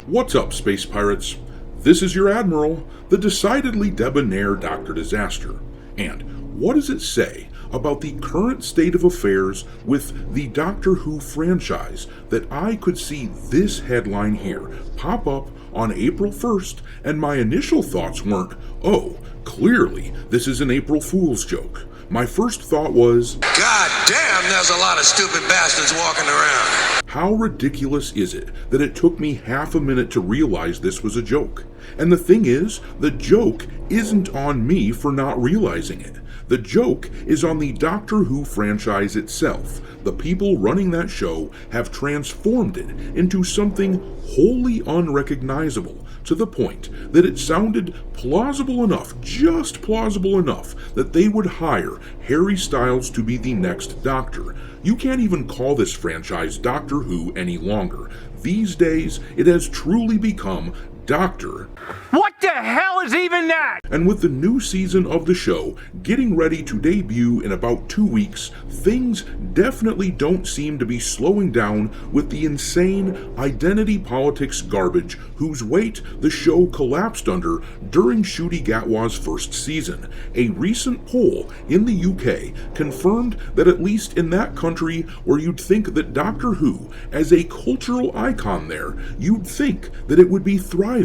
What's up, space pirates? This is your Admiral, the decidedly debonair Dr. Disaster. And what does it say about the current state of affairs with the Doctor Who franchise that I could see this headline here pop up on April 1st, and my initial thoughts weren't, oh, clearly this is an April Fool's joke. My first thought was, God damn, there's a lot of stupid bastards walking around. How ridiculous is it that it took me half a minute to realize this was a joke? And the thing is, the joke isn't on me for not realizing it. The joke is on the Doctor Who franchise itself. The people running that show have transformed it into something wholly unrecognizable, to the point that it sounded plausible enough, just plausible enough, that they would hire Harry Styles to be the next Doctor. You can't even call this franchise Doctor Who any longer. These days, it has truly become Doctor. What the hell is even that? And with the new season of the show getting ready to debut in about 2 weeks, things definitely don't seem to be slowing down with the insane identity politics garbage whose weight the show collapsed under during Ncuti Gatwa's first season. A recent poll in the UK confirmed that at least in that country where you'd think that Doctor Who, as a cultural icon there, you'd think that it would be thriving.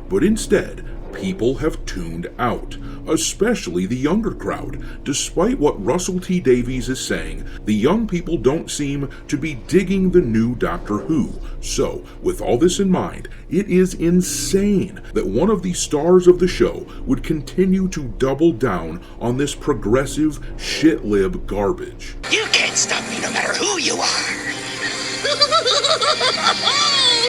But instead, people have tuned out, especially the younger crowd. Despite what Russell T Davies is saying, the young people don't seem to be digging the new Doctor Who. So, with all this in mind, it is insane that one of the stars of the show would continue to double down on this progressive shit-lib garbage. You can't stop me no matter who you are.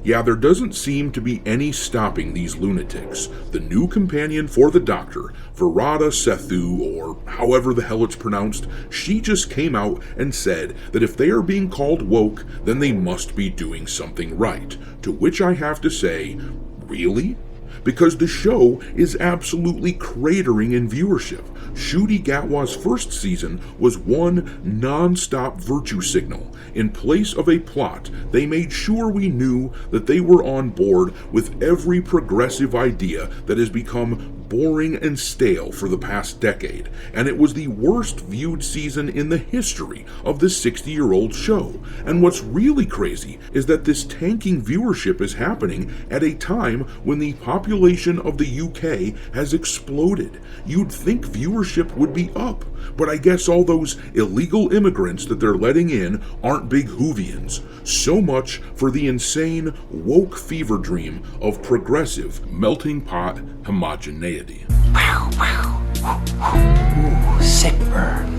Yeah, there doesn't seem to be any stopping these lunatics. The new companion for the Doctor, Virata Sethu, or however the hell it's pronounced, she just came out and said that if they are being called woke, then they must be doing something right. To which I have to say, really? Because the show is absolutely cratering in viewership. Ncuti Gatwa's first season was one non-stop virtue signal. In place of a plot, they made sure we knew that they were on board with every progressive idea that has become boring and stale for the past decade, and it was the worst viewed season in the history of the 60-year-old show. And what's really crazy is that this tanking viewership is happening at a time when the population of the UK has exploded. You'd think viewership would be up, but I guess all those illegal immigrants that they're letting in aren't big Whovians. So much for the insane woke fever dream of progressive melting pot homogeneity. Wow, wow. Ooh, sick burn.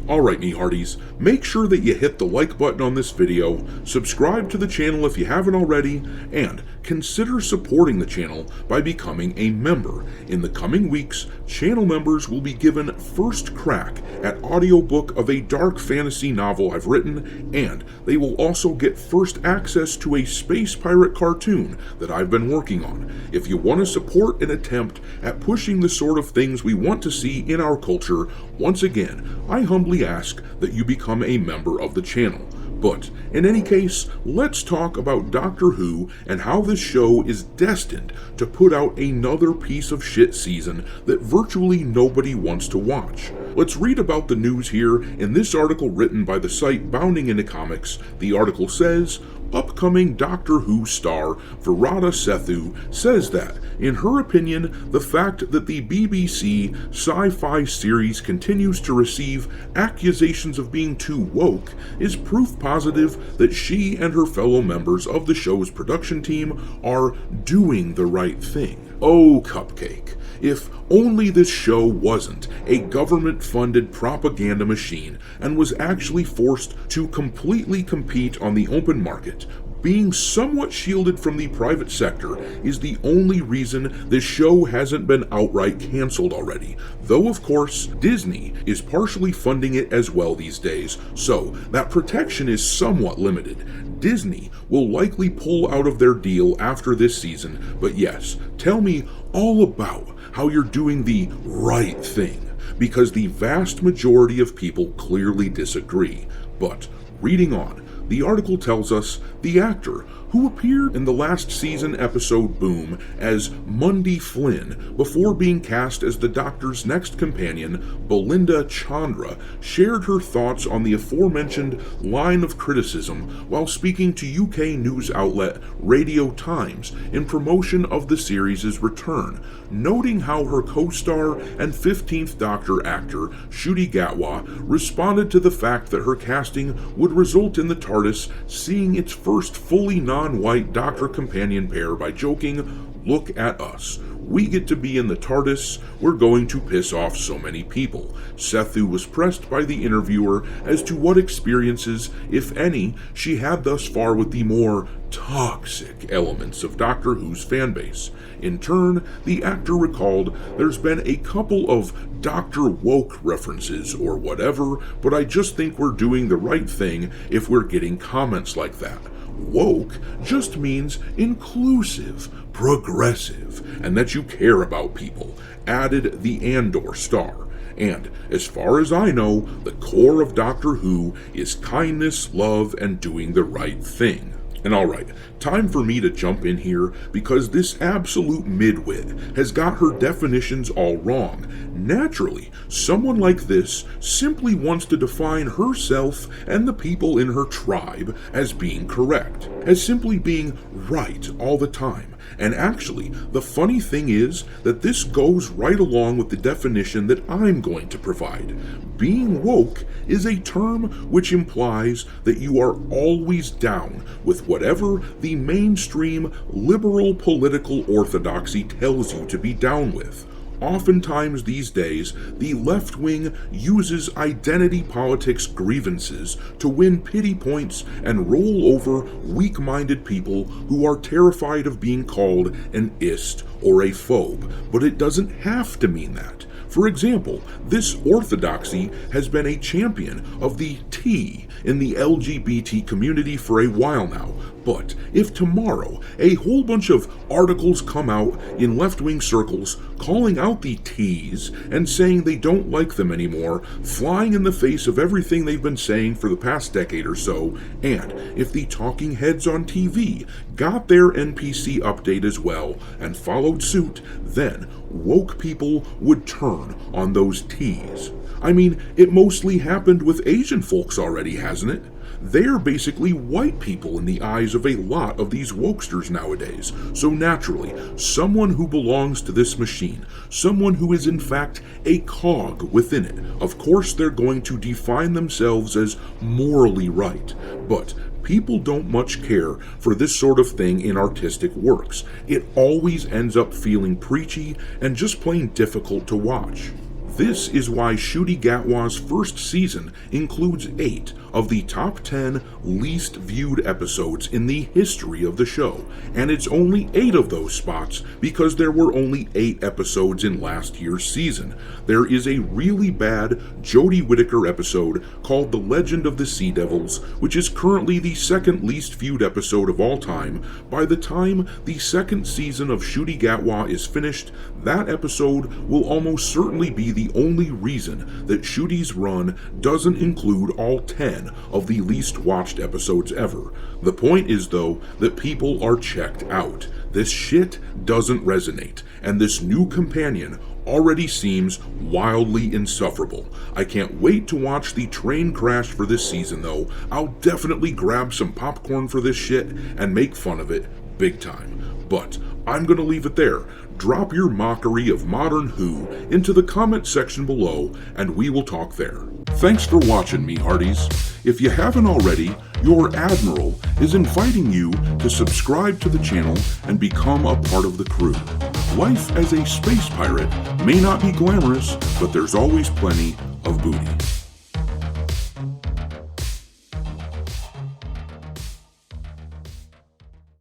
Alright, me hearties, make sure that you hit the like button on this video, subscribe to the channel if you haven't already, and consider supporting the channel by becoming a member. In the coming weeks, channel members will be given first crack at audiobook of a dark fantasy novel I've written, and they will also get first access to a space pirate cartoon that I've been working on. If you want to support an attempt at pushing the sort of things we want to see in our culture, once again, I humbly ask that you become a member of the channel. But in any case, let's talk about Doctor Who and how this show is destined to put out another piece of shit season that virtually nobody wants to watch. Let's read about the news here in this article written by the site Bounding Into Comics. The article says, upcoming Doctor Who star Virata Sethu says that, in her opinion, the fact that the BBC sci-fi series continues to receive accusations of being too woke is proof positive that she and her fellow members of the show's production team are doing the right thing. Oh, Cupcake. If only this show wasn't a government-funded propaganda machine and was actually forced to completely compete on the open market. Being somewhat shielded from the private sector is the only reason this show hasn't been outright canceled already, though of course Disney is partially funding it as well these days, so that protection is somewhat limited. Disney will likely pull out of their deal after this season, but yes, tell me all about how you're doing the right thing, because the vast majority of people clearly disagree. But reading on, the article tells us the actor who appeared in the last season episode Boom as Mundy Flynn before being cast as the Doctor's next companion, Belinda Chandra, shared her thoughts on the aforementioned line of criticism while speaking to UK news outlet Radio Times in promotion of the series' return, noting how her co-star and 15th Doctor actor, Ncuti Gatwa, responded to the fact that her casting would result in the TARDIS seeing its first fully non-white Doctor companion pair by joking, "Look at us. We get to be in the TARDIS. We're going to piss off so many people." Sethu was pressed by the interviewer as to what experiences, if any, she had thus far with the more toxic elements of Doctor Who's fanbase. In turn, the actor recalled, "There's been a couple of Dr. Woke references or whatever, but I just think we're doing the right thing if we're getting comments like that. Woke just means inclusive, progressive, and that you care about people," added the Andor star. And, as far as I know, the core of Doctor Who is kindness, love, and doing the right thing. And alright, time for me to jump in here because this absolute midwit has got her definitions all wrong. Naturally, someone like this simply wants to define herself and the people in her tribe as being correct, as simply being right all the time. And actually, the funny thing is that this goes right along with the definition that I'm going to provide. Being woke is a term which implies that you are always down with whatever the mainstream liberal political orthodoxy tells you to be down with. Oftentimes these days, the left wing uses identity politics grievances to win pity points and roll over weak-minded people who are terrified of being called an ist or a phobe, but it doesn't have to mean that. For example, this orthodoxy has been a champion of the T in the LGBT community for a while now, but if tomorrow a whole bunch of articles come out in left-wing circles calling out the T's and saying they don't like them anymore, flying in the face of everything they've been saying for the past decade or so, and if the talking heads on TV got their NPC update as well and followed suit, then woke people would turn on those T's. I mean, it mostly happened with Asian folks already, hasn't it? They're basically white people in the eyes of a lot of these wokesters nowadays. So naturally, someone who belongs to this machine, someone who is in fact a cog within it, of course they're going to define themselves as morally right. But people don't much care for this sort of thing in artistic works. It always ends up feeling preachy and just plain difficult to watch. This is why Ncuti Gatwa's first season includes 8 of the top 10 least viewed episodes in the history of the show, and it's only 8 of those spots because there were only 8 episodes in last year's season. There is a really bad Jodie Whittaker episode called The Legend of the Sea Devils, which is currently the second least viewed episode of all time. By the time the second season of Ncuti Gatwa is finished, that episode will almost certainly be the only reason that Ncuti's run doesn't include all 10 of the least watched episodes ever. The point is, though, that people are checked out. This shit doesn't resonate, and this new companion already seems wildly insufferable. I can't wait to watch the train crash for this season, though. I'll definitely grab some popcorn for this shit and make fun of it big time. But I'm gonna leave it there. Drop your mockery of modern Who into the comment section below, and we will talk there. Thanks for watching, me hearties. If you haven't already, your Admiral is inviting you to subscribe to the channel and become a part of the crew. Life as a space pirate may not be glamorous, but there's always plenty of booty.